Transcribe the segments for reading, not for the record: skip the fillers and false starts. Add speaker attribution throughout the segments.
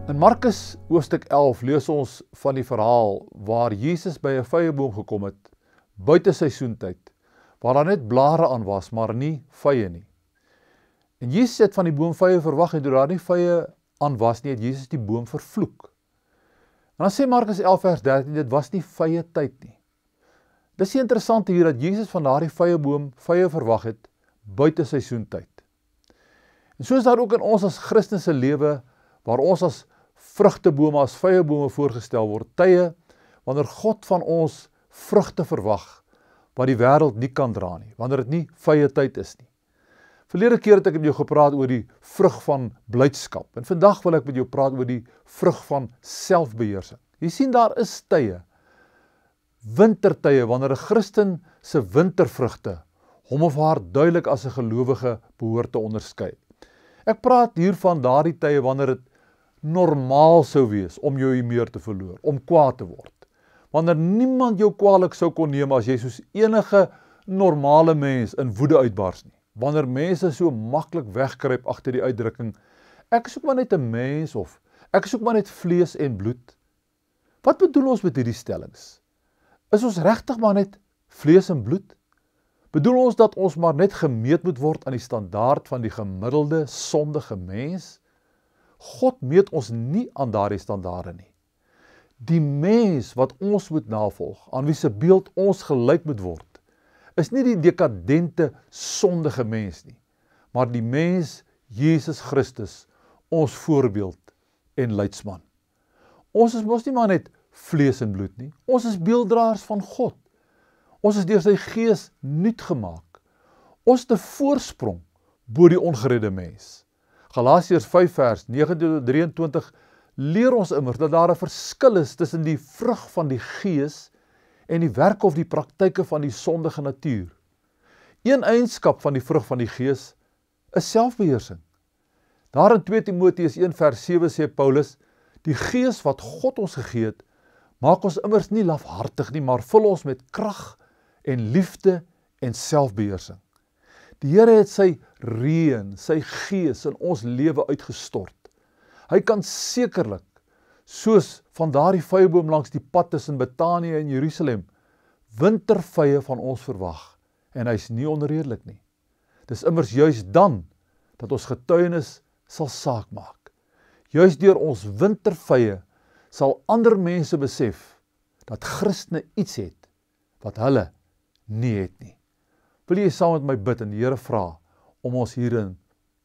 Speaker 1: In Markus hoofstuk 11 lees ons van die verhaal waar Jesus by 'n vyeboom gekom het, buite seisoentyd, waar daar net blare aan was, maar nie vye nie. En Jesus het van die boom vye verwag en toe daar nie vye aan was nie, het Jesus die boom vervloek. En dan sê Markus 11 vers 13, dit was nie vye tyd nie. Dis die interessante hier dat Jesus van daardie vyeboom vye verwag het, buite seisoentyd. En so is daar ook in ons as Christense lewe, waar ons as vrugtebome, as vyebome voorgestel word, tye wanneer God van ons vrugte verwag, wat die wêreld nie kan dra nie, wanneer dit nie vye tyd is nie. Verlede keer het ek met jou gepraat oor die vrug van blydskap, en vandag wil ek met jou praat oor die vrug van selfbeheersing. Jy sien, daar is tye, wintertye, wanneer 'n Christen se wintervrugte hom of haar duidelik as 'n gelowige behoort te onderskei. Ek praat hier van daardie tye wanneer dit normaal sou wees om jou humeur te verloor, om kwaad te word. Wanneer niemand jou kwaadlik sou kon neem as jy soos enige normale mens in woede uitbars nie. Wanneer mense so maklik wegkruip agter die uitdrukking, ek is ook maar net 'n mens, of ek is ook maar net vlees en bloed. Wat bedoel ons met hierdie stellings? Is ons regtig maar net vlees en bloed? Bedoel ons dat ons maar net gemeet moet word aan die standaard van die gemiddelde sondige mens? God meet ons nie aan daardie standaarde nie. Die mens wat ons moet navolg, aan wie se beeld ons gelyk moet word, is nie die dekadente sondige mens nie, maar die mens Jesus Christus, ons voorbeeld en leidsman. Ons is mos nie maar net vlees en bloed nie, ons is beelddraers van God. Ons is deur sy gees nuut gemaak. Ons het 'n voorsprong bo die ongeredde mens. Galasiërs 5 vers 19-23 leer ons immers dat daar 'n verskil is tussen die vrug van die gees en die werke of die praktyke van die sondige natuur. Een eienskap van die vrug van die gees is selfbeheersing. Daar in 2 Timoteus 1 vers 7 sê Paulus, die gees wat God ons gegee het, maak ons immers nie lafhartig nie, maar vul ons met krag en liefde en selfbeheersing. Die Here het sy reën, sy gees in ons lewe uitgestort. Hy kan sekerlik, soos van daardie vyeboom langs die pad tussen Betanië en Jerusalem, wintervye van ons verwag, en hy is nie onredelik nie. Dis immers juis dan dat ons getuienis sal saak maak. Juis deur ons wintervye sal ander mense besef dat Christene iets het wat hulle nie het nie. Wil jy saam met my bid en die Here vra om ons hierin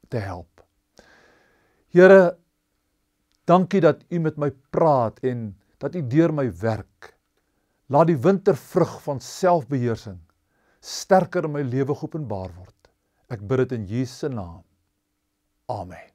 Speaker 1: te help? Here, dankie dat U met my praat en dat U deur my werk. Laat die wintervrug van selfbeheersing sterker in my lewe geopenbaar word. Ek bid dit in Jesus se naam. Amen.